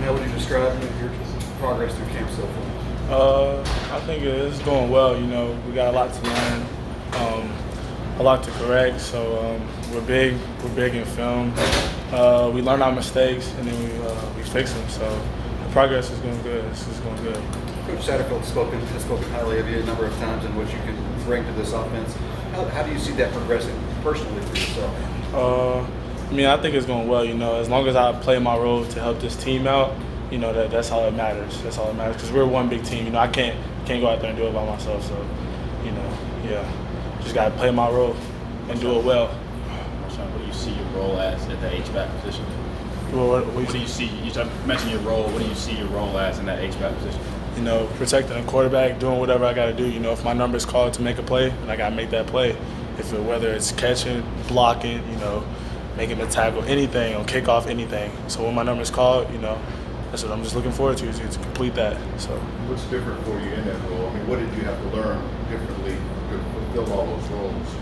How would you describe your progress through camp so far? I think it's going well. You know, we got a lot to learn, a lot to correct. So we're big in film. We learn our mistakes and then we fix them. So the progress is going good. It's going good. Coach Satterfield has spoken highly of you a number of times and what you can bring to this offense. How do you see that progressing personally for yourself? I mean, I think it's going well. You know, as long as I play my role to help this team out, you know, that's all that matters. That's all that matters because we're one big team. You know, I can't go out there and do it by myself. So, you know, yeah, just got to play my role and do it well. Marshon, what do you see your role as at the H-back position? What do you see? You mentioned your role. What do you see your role as in that H-back position? You know, protecting the quarterback, doing whatever I got to do. You know, if my number's called to make a play, then I got to make that play. Whether it's catching, blocking, you know, making a tackle, anything, on kickoff, anything. So when my number's called, you know, that's what I'm just looking forward to complete that. So. What's different for you in that role? I mean, what did you have to learn differently to fulfill all those roles?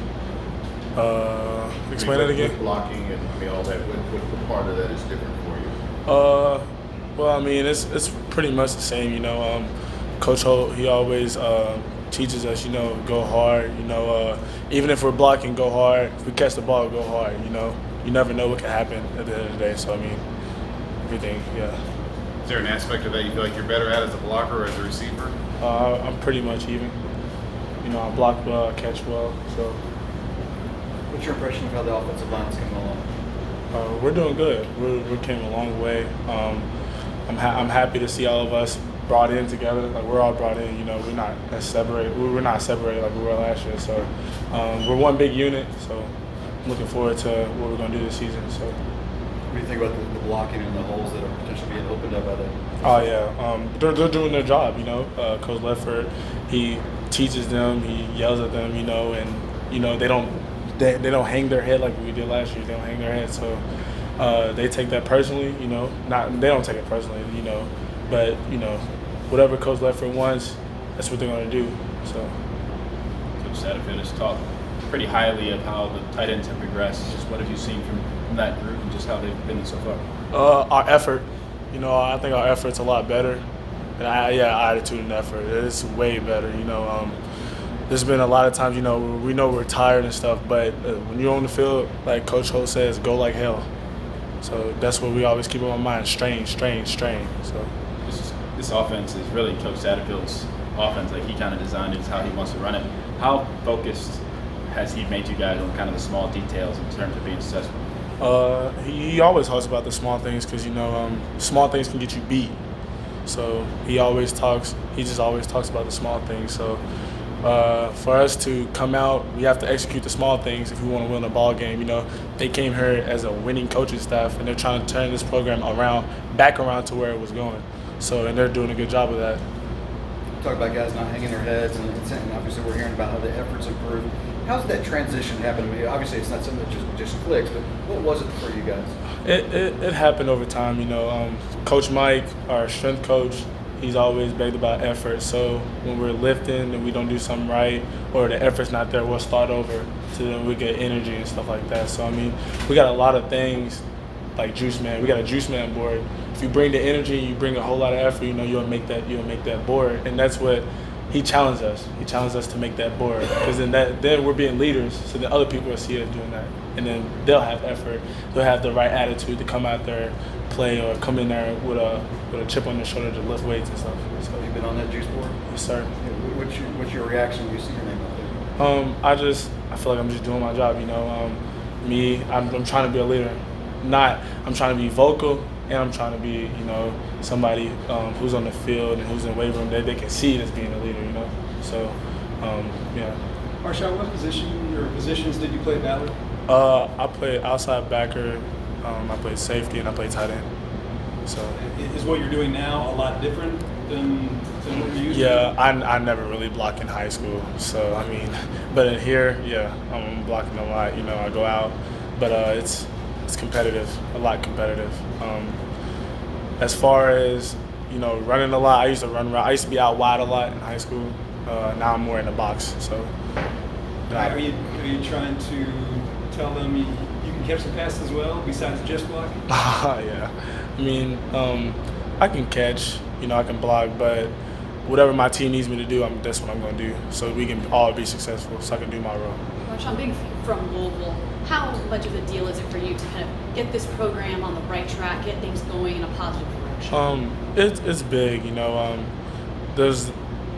Explain that again. With blocking and all that. What part of that is different for you? Well, I mean, it's pretty much the same. You know, Coach Holt, he always teaches us, you know, go hard. You know, even if we're blocking, go hard. If we catch the ball, go hard. You know, you never know what can happen at the end of the day. So I mean, everything, yeah. Is there an aspect of that you feel like you're better at as a blocker or as a receiver? I'm pretty much even. You know, I block well, I catch well. So. What's your impression of how the offensive line is coming along? We're doing good. We came a long way. I'm happy to see all of us brought in together. Like we're all brought in. You know, we're not as separated. We're not separated like we were last year. So we're one big unit. So I'm looking forward to what we're going to do this season. So. What do you think about the blocking and the holes that are potentially being opened up by that? Oh yeah, they're doing their job. You know, Coach Leffert, he teaches them, he yells at them. You know, and you know they don't hang their head like we did last year. They don't hang their head. So they take that personally. You know, they don't take it personally. You know, but you know, whatever Coach Leffert wants, that's what they're going to do. So. Coach Satterfield has talked pretty highly of how the tight ends have progressed. Just what have you seen from that group and just how they've been so far? Our effort. You know, I think our effort's a lot better. And our attitude and effort is way better. You know, there's been a lot of times, you know, we know we're tired and stuff, but when you're on the field, like Coach Holt says, go like hell. So that's what we always keep in our mind, strain. So this offense is really Coach Satterfield's offense. Like he kind of designed it, it's how he wants to run it. How focused has he made you guys on kind of the small details in terms of being successful? He always talks about the small things because, you know, small things can get you beat. So he just always talks about the small things. So for us to come out, we have to execute the small things if we want to win a ball game. You know, they came here as a winning coaching staff, and they're trying to turn this program back around to where it was going. So, and they're doing a good job of that. Talk about guys not hanging their heads, and obviously we're hearing about how the efforts improved. How's that transition happen? I mean, obviously it's not something that just clicks, but what was it for you guys? It happened over time. You know, Coach Mike, our strength coach, he's always begged about effort. So when we're lifting and we don't do something right, or the effort's not there, we'll start over. So then we get energy and stuff like that. So I mean, we got a lot of things like Juice Man. We got a Juice Man board. If you bring the energy, you bring a whole lot of effort. You know, you'll make that board, and that's what he challenged us. He challenged us to make that board because then we're being leaders. So then other people will see us doing that, and then they'll have effort. They'll have the right attitude to come out there, play, or come in there with a chip on their shoulder to lift weights and stuff. So you've been on that juice board? Yes, sir. What's your reaction when you see your name out there? I feel like I'm just doing my job. You know, I'm trying to be a leader. I'm trying to be vocal, and I'm trying to be, you know, somebody who's on the field and who's in the weight room that they can see as being a leader, you know. So, yeah. Marshon, what positions did you play at Ballard? I played outside backer, I played safety, and I played tight end. So. Is what you're doing now a lot different than what you used to? Yeah, I never really blocked in high school. So, I mean, but in here, yeah, I'm blocking a lot. You know, I go out, but it's competitive, a lot competitive. As far as, you know, running a lot, I used to run around. I used to be out wide a lot in high school. Now I'm more in the box. So. Are you trying to tell them you can catch the pass as well besides just blocking? Yeah, I mean, I can catch, I can block, but whatever my team needs me to do, that's what I'm going to do, so we can all be successful, so I can do my role. Marshon, being from Louisville, how much of a deal is it for you to kind of get this program on the right track, get things going in a positive direction? It's big,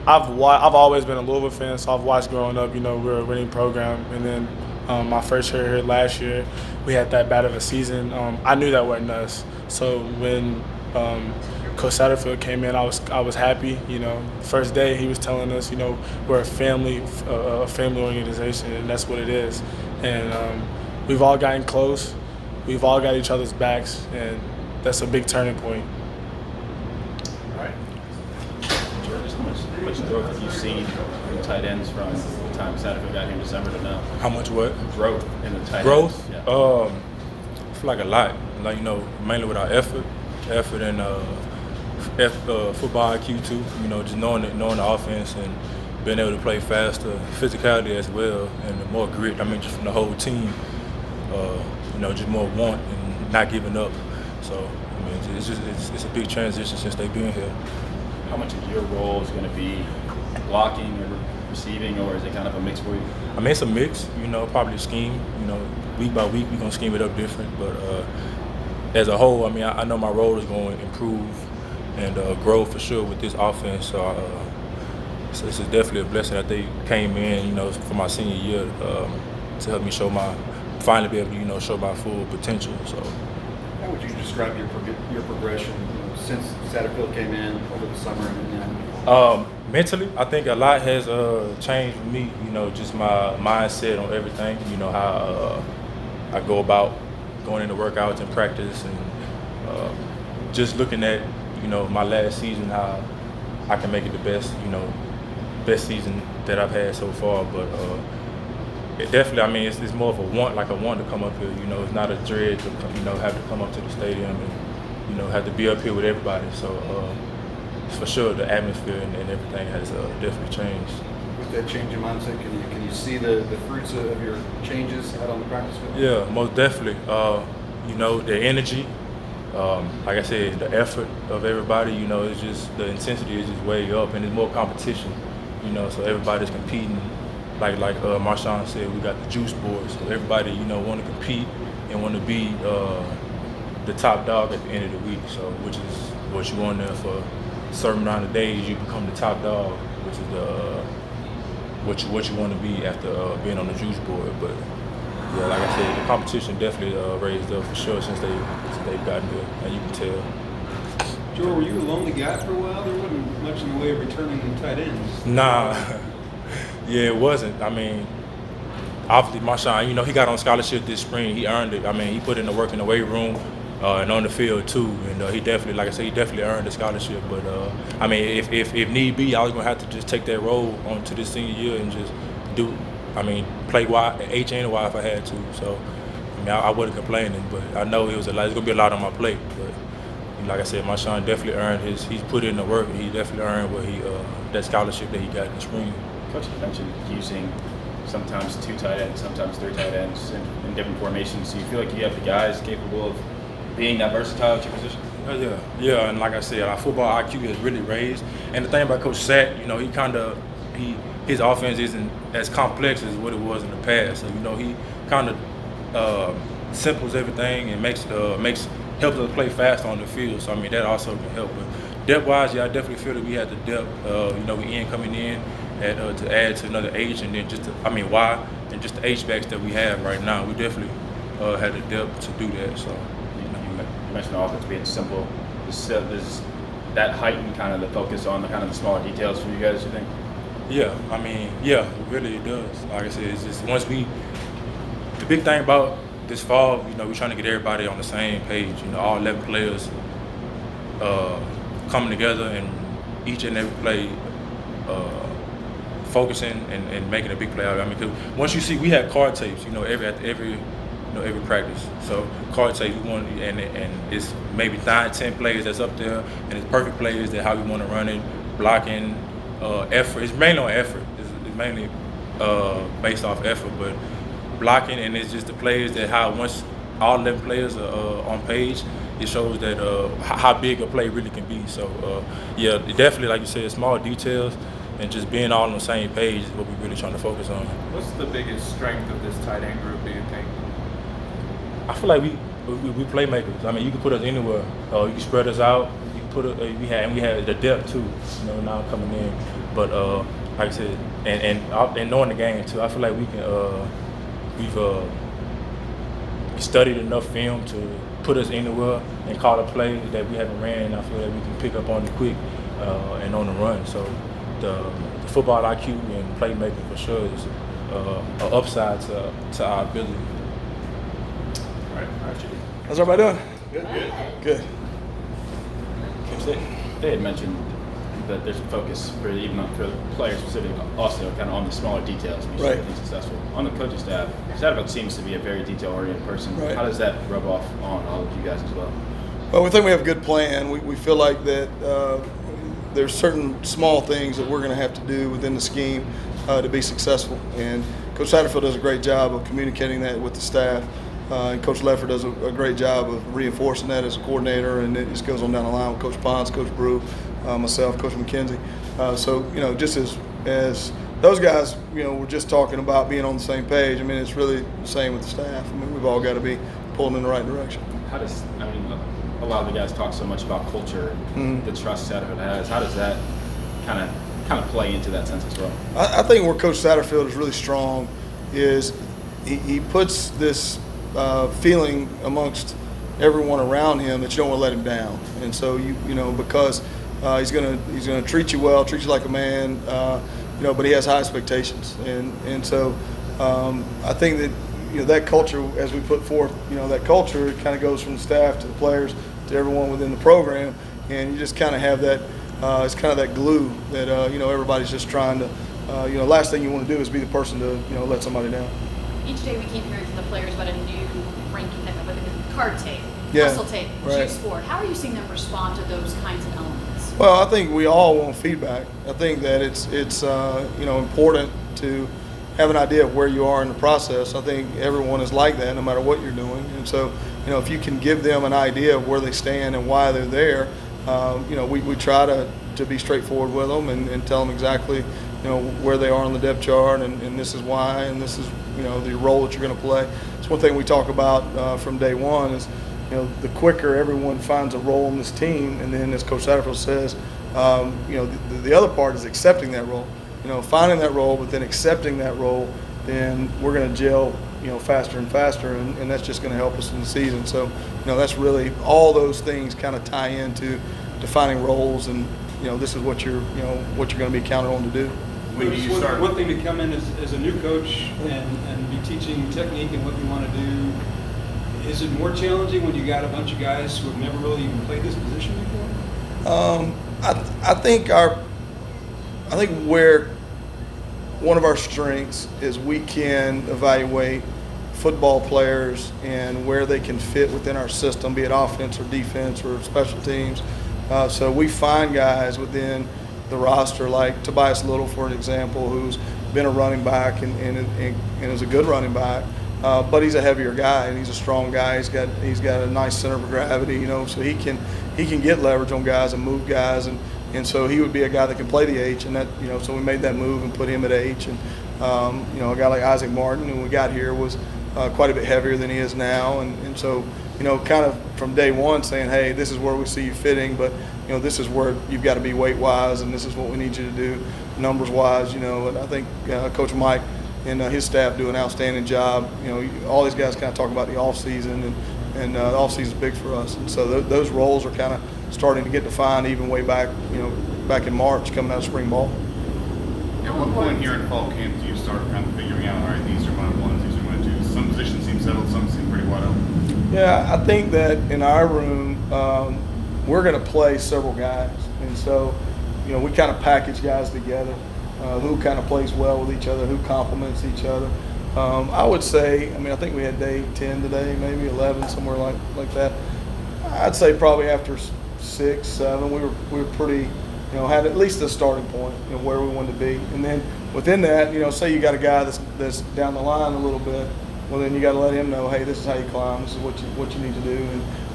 I've always been a Louisville fan, so I've watched growing up. We're a winning program, and then my first year here last year, we had that bad of a season. I knew that wasn't us, so when Coach Satterfield came in, I was happy. First day he was telling us, we're a family organization, and that's what it is. And we've all gotten close, we've all got each other's backs, and that's a big turning point. All right. George, how much growth have you seen in tight ends from the time Satterfield got here in December to now? How much what? Growth in the tight Growth? ends. Yeah. I feel like a lot. Like, mainly with our effort and football IQ too. Just knowing the offense and being able to play faster, physicality as well, and more grit. Just from the whole team. Just more want and not giving up. So, it's a big transition since they've been here. How much of your role is going to be blocking or receiving, or is it kind of a mix for you? It's a mix. Probably scheme. Week by week we're gonna scheme it up different, but as a whole, I know my role is going to improve and grow for sure with this offense. So it's definitely a blessing that they came in, for my senior year to help me finally be able to, show my full potential. So, how would you describe your progression since Satterfield came in over the summer and mentally, I think a lot has changed for me. Just my mindset on everything. How I go about going into workouts and practice, and just looking at my last season, how I can make it the best season that I've had so far. But it definitely, it's more of a want to come up here. It's not a dread to have to come up to the stadium and have to be up here with everybody. So for sure, the atmosphere and everything has definitely changed. with that change in mindset, can you see the fruits of your changes out on the practice field? Yeah, most definitely. The energy, like I said, the effort of everybody, it's just the intensity is just way up, and there's more competition, so everybody's competing. Like Marshon said, we got the juice board, so everybody, want to compete and want to be the top dog at the end of the week. So, which is what you want there for a certain amount of days, you become the top dog, which is what you want to be after being on the juice board. But yeah, like I said, the competition definitely raised up for sure since they've gotten here, and you can tell. Joe, were you a lonely guy for a while? There wasn't much in the way of returning tight ends. Nah, yeah, it wasn't. Obviously, Marshon, he got on scholarship this spring. He earned it. He put in the work in the weight room and on the field too. And he definitely, like I said, he definitely earned the scholarship. But if need be, I was gonna have to just take that role onto this senior year and just play H and Y if I had to. So, I wasn't complaining, but I know it's gonna be a lot on my plate. But like I said, Marshon definitely earned he's put in the work. He definitely earned what that scholarship that he got in the spring. Coach, you mentioned using sometimes 2 tight ends, sometimes 3 tight ends in different formations. Do you feel like you have the guys capable of being that versatile at your position? Yeah, and like I said, our football IQ has really raised. And the thing about Coach Sat, his offense isn't as complex as what it was in the past. So he kind of simples everything and helps us play fast on the field. So that also can help. But depth-wise, I definitely feel that we had the depth. We coming in to add to another H, and then Y, and just the H backs that we have right now. We definitely had the depth to do that. So you mentioned the offense being simple. Does that heighten kind of the focus on the smaller details for you guys, you think? Yeah, it really does. Like I said, it's just the big thing about this fall, we're trying to get everybody on the same page. All 11 players coming together, and each and every play focusing and making a big play out of it. Because once you see, we have card tapes, every practice. So card tapes, we want, and it's maybe 9-10 plays that's up there, and it's perfect plays that how we want to run it, blocking, effort. It's mainly on effort. It's mainly based off effort, but blocking, and it's just the plays that how once all 11 players are on page, it shows that how big a play really can be. So yeah, definitely, like you said, small details and just being all on the same page is what we're really trying to focus on. What's the biggest strength of this tight end group, do you think? I feel like we playmakers. I mean, you can put us anywhere. You can spread us out. You can put we had the depth too. You know, now coming in. But like I said, and knowing the game too, I feel like we can. We've studied enough film to put us anywhere and call a play that we haven't ran. And I feel like we can pick up on it quick and on the run. So the football IQ and playmaking for sure is an upside to our ability. All right, Archie. How's everybody doing? Good. Good. They had mentioned that there's a focus for the players specific, also kind of on the smaller details to be Right. successful. On the coaching staff, Satterfield seems to be a very detail-oriented person. Right. How does that rub off on all of you guys as well? Well, we think we have a good plan. We feel like that there's certain small things that we're going to have to do within the scheme to be successful. And Coach Satterfield does a great job of communicating that with the staff. And Coach Leffert does a great job of reinforcing that as a coordinator, and it just goes on down the line with Coach Pons, Coach Brew, myself, Coach McKenzie. So, just as those guys, we're just talking about being on the same page. I mean, it's really the same with the staff. I mean, we've all got to be pulling in the right direction. A lot of the guys talk so much about culture, the trust Satterfield has. How does that kind of play into that sense as well? I think where Coach Satterfield is really strong is he puts this feeling amongst everyone around him that you don't want to let him down, and so because he's gonna treat you well, treat you like a man, but he has high expectations, and so I think that that culture, as we put forth, that culture, it kind of goes from the staff to the players to everyone within the program, and you just kind of have that. It's kind of that glue that everybody's just trying to. Last thing you want to do is be the person to let somebody down. Each day we keep hearing from the players about a new ranking commitment, whether it's card tape, Yeah, muscle tape, right. juice board. How are you seeing them respond to those kinds of elements? Well, I think we all want feedback. I think that it's important to have an idea of where you are in the process. I think everyone is like that, no matter what you're doing. And so, if you can give them an idea of where they stand and why they're there, we try to be straightforward with them and tell them exactly, where they are on the depth chart, and this is why, and this is, the role that you're going to play. It's one thing we talk about from day one is, the quicker everyone finds a role in this team, and then as Coach Satterfield says, the other part is accepting that role. Finding that role, but then accepting that role, then we're going to gel, faster and faster, and that's just going to help us in the season. So, that's really all those things kind of tie into defining roles, and this is what you're going to be counted on to do. When do you start? One thing to come in as a new coach and be teaching technique and what you want to do. Is it more challenging when you got a bunch of guys who have never really even played this position before? I think where one of our strengths is we can evaluate football players and where they can fit within our system, be it offense or defense or special teams. So we find guys within the roster like Tobias Little, for an example, who's been a running back and is a good running back. But he's a heavier guy and he's a strong guy. He's got a nice center of gravity, so he can get leverage on guys and move guys, and so he would be a guy that can play the H, and that so we made that move and put him at H, and a guy like Isaac Martin, who we got here, was quite a bit heavier than he is now, and so kind of from day one saying, hey, this is where we see you fitting, but this is where you've got to be weight wise, and this is what we need you to do numbers wise, and I think Coach Mike and his staff do an outstanding job. All these guys kind of talk about the off season, and the off season is big for us, and so those roles are kind of starting to get defined even way back, back in March, coming out of spring ball. At what point here in fall camp do you start kind of figuring out, all right, these are my ones, these are my twos? Some positions seem settled, some seem pretty wide open. Yeah, I think that in our room, we're going to play several guys, and so we kind of package guys together. Who kind of plays well with each other, who complements each other. I would say, I think we had day 10 today, maybe 11, somewhere like that. I'd say probably after 6, 7, we were pretty, had at least a starting point, where we wanted to be. And then within that, say you got a guy that's down the line a little bit, well, then you got to let him know, hey, this is how you climb. This is what you need to do,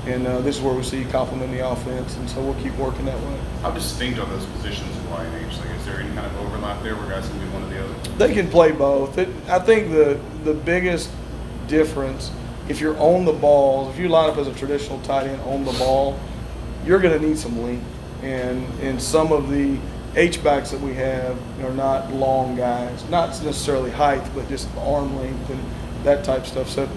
and this is where we see you complement the offense. And so we'll keep working that way. How distinct are those positions in Y&H? Like, is there any kind of overlap there where guys can do one or the other? They can play both. I think the biggest difference, if you're on the ball, if you line up as a traditional tight end on the ball, you're going to need some length. And some of the H-backs that we have are not long guys, not necessarily height, but just arm length and that type of stuff. So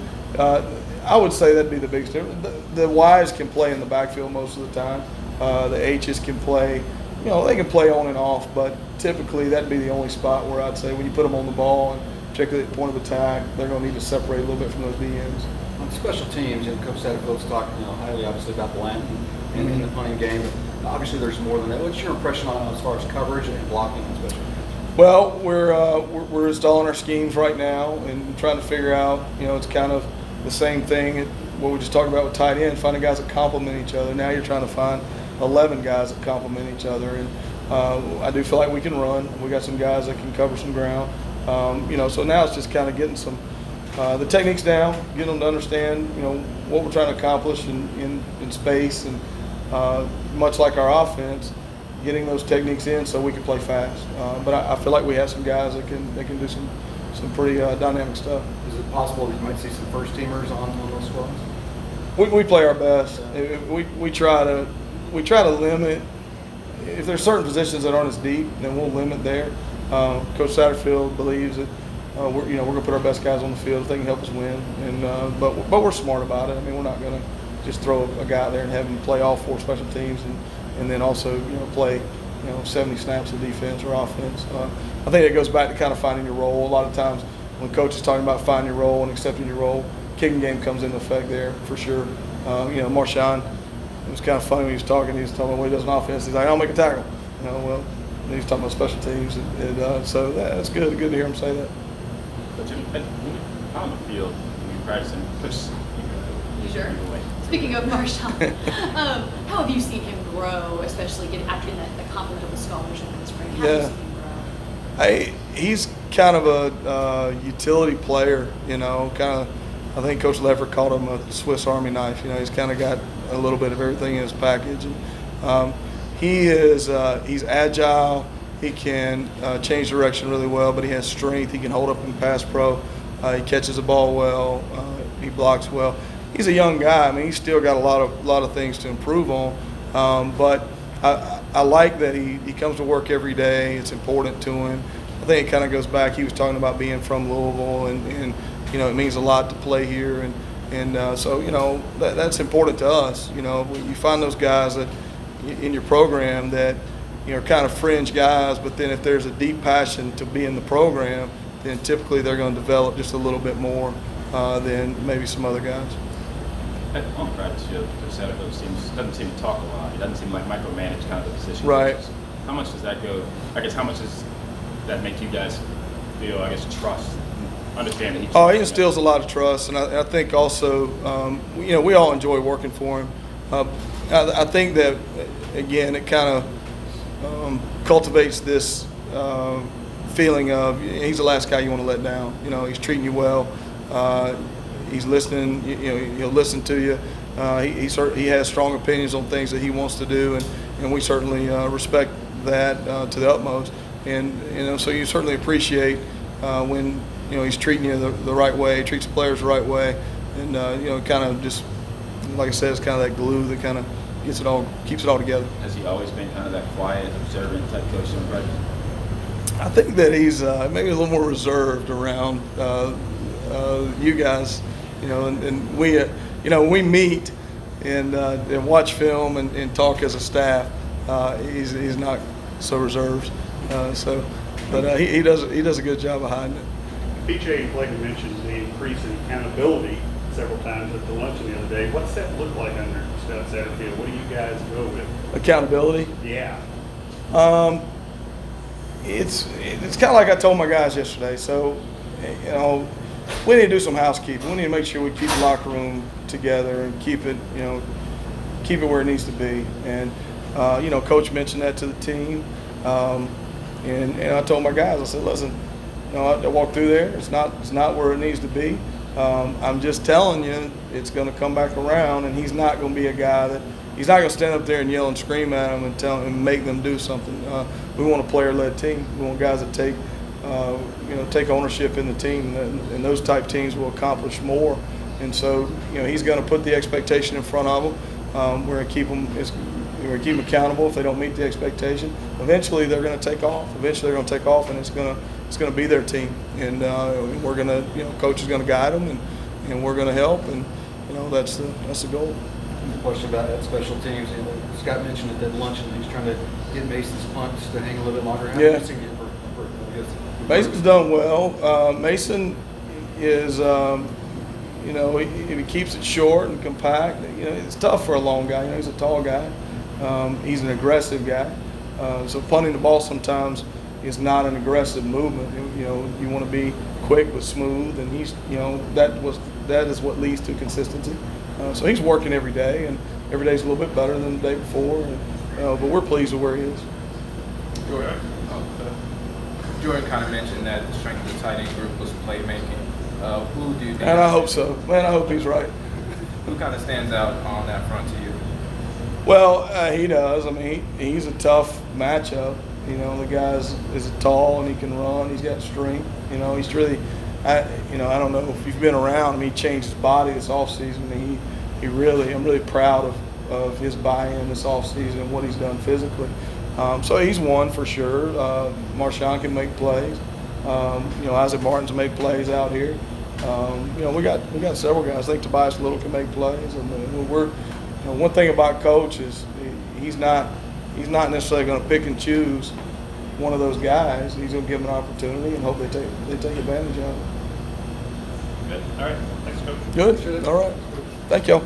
I would say that'd be the biggest difference. The Ys can play in the backfield most of the time. The H's can play, they can play on and off, but typically that'd be the only spot where I'd say when you put them on the ball, and particularly at the point of attack, they're going to need to separate a little bit from those DNs. On special teams, Coach Satterfield's talked highly, obviously, about the line and in the punting game. Obviously, there's more than that. What's your impression on as far as coverage and blocking on special teams? Well, we're installing our schemes right now and trying to figure out. It's kind of the same thing. What we just talked about with tight end, finding guys that complement each other. Now you're trying to find 11 guys that complement each other, and I do feel like we can run. We got some guys that can cover some ground. So now it's just kind of getting some the techniques down, getting them to understand, what we're trying to accomplish in space, and much like our offense, getting those techniques in so we can play fast. But I feel like we have some guys that can do some pretty dynamic stuff. Is it possible that you might see some first teamers on those squads? We play our best. We try to limit. If there's certain positions that aren't as deep, then we'll limit there. Coach Satterfield believes that we're going to put our best guys on the field if they can help us win. And but we're smart about it. I mean, we're not going to just throw a guy out there and have him play all 4 special teams and then also play 70 snaps of defense or offense. I think it goes back to kind of finding your role. A lot of times when coach is talking about finding your role and accepting your role, kicking game comes into effect there for sure. Marshon, it was kind of funny when he was talking about what he does on offense. He's like, I'll make a tackle. Well, he was talking about special teams, and so that's good to hear him say that. But on the field, when you practice and push, Sure. Speaking of Marshon, how have you seen him grow, especially after the compliment of the scholarship in the spring? How have you seen him grow? He's kind of a utility player, I think Coach Leffert called him a Swiss Army knife. He's kind of got a little bit of everything in his package. And, he's agile. He can change direction really well, but he has strength. He can hold up in pass pro. He catches the ball well. He blocks well. He's a young guy. I mean, he's still got a lot of things to improve on. But I like that he comes to work every day. It's important to him. I think it kind of goes back. He was talking about being from Louisville, and it means a lot to play here, and so that's important to us. You find those guys that in your program that are kind of fringe guys, but then if there's a deep passion to be in the program, then typically they're going to develop just a little bit more than maybe some other guys. On the practice field, Coach Satterfield doesn't seem to talk a lot. He doesn't seem like micromanage kind of the position. Right. How much does that go? I guess how much does that make you guys feel? I guess trust, understand that he instills a lot of trust, and I think also, we all enjoy working for him. I think that again, it kind of cultivates this feeling of he's the last guy you want to let down. He's treating you well. He's listening. He'll listen to you. He has strong opinions on things that he wants to do, and we certainly respect that to the utmost. And so you certainly appreciate when he's treating you the right way, treats the players the right way, and kind of just like I said, it's kind of that glue that kind of keeps it all together. Has he always been kind of that quiet, observant type coach in practice? I think that he's maybe a little more reserved around you guys, and we meet and watch film and talk as a staff. He's not so reserved, but he does a good job of hiding it. PJ Blake mentioned the increase in accountability several times at the luncheon the other day. What's that look like under Stu Satterfield? What do you guys go with? Accountability? Yeah. It's kind of like I told my guys yesterday. So, we need to do some housekeeping. We need to make sure we keep the locker room together and keep it where it needs to be. And Coach mentioned that to the team. And I told my guys, I said, listen, I walked through there. It's not where it needs to be. I'm just telling you, it's going to come back around, and he's not going to be a guy that he's not going to stand up there and yell and scream at them and tell them and make them do something. We want a player-led team. We want guys that take ownership in the team, and those type teams will accomplish more. And so, he's going to put the expectation in front of them. We're going to keep them. We're going to keep them accountable if they don't meet the expectation. Eventually, they're going to take off. And it's going to be their team. And we're going to, coach is going to guide them, and we're going to help. And that's the goal. A question about that special teams. Scott mentioned at that luncheon he's trying to get Mason's punts to hang a little bit longer. How Yeah. Mason get for Mason's done well. Mason is, if he keeps it short and compact, it's tough for a long guy. He's a tall guy. He's an aggressive guy. So punting the ball sometimes is not an aggressive movement. You want to be quick but smooth, and he's, that is what leads to consistency. So he's working every day, and every day's a little bit better than the day before. But we're pleased with where he is. Jordan kind of mentioned that the strength of the tight end group was playmaking. Who do you think? And I hope so. Man, I hope he's right. Who kind of stands out on that front to you? Well, he does. I mean, he's a tough matchup. The guy is tall and he can run. He's got strength. He's really, I don't know if you've been around him. He changed his body this offseason. I'm really proud of his buy-in this offseason and what he's done physically. So he's one for sure. Marshon can make plays. Isaac Martin's made plays out here. We got several guys. I think Tobias Little can make plays. And one thing about Coach is he's not necessarily going to pick and choose one of those guys. He's going to give them an opportunity and hope they take advantage of it. Good. All right. Thanks, Coach. Good. All right. Thank y'all.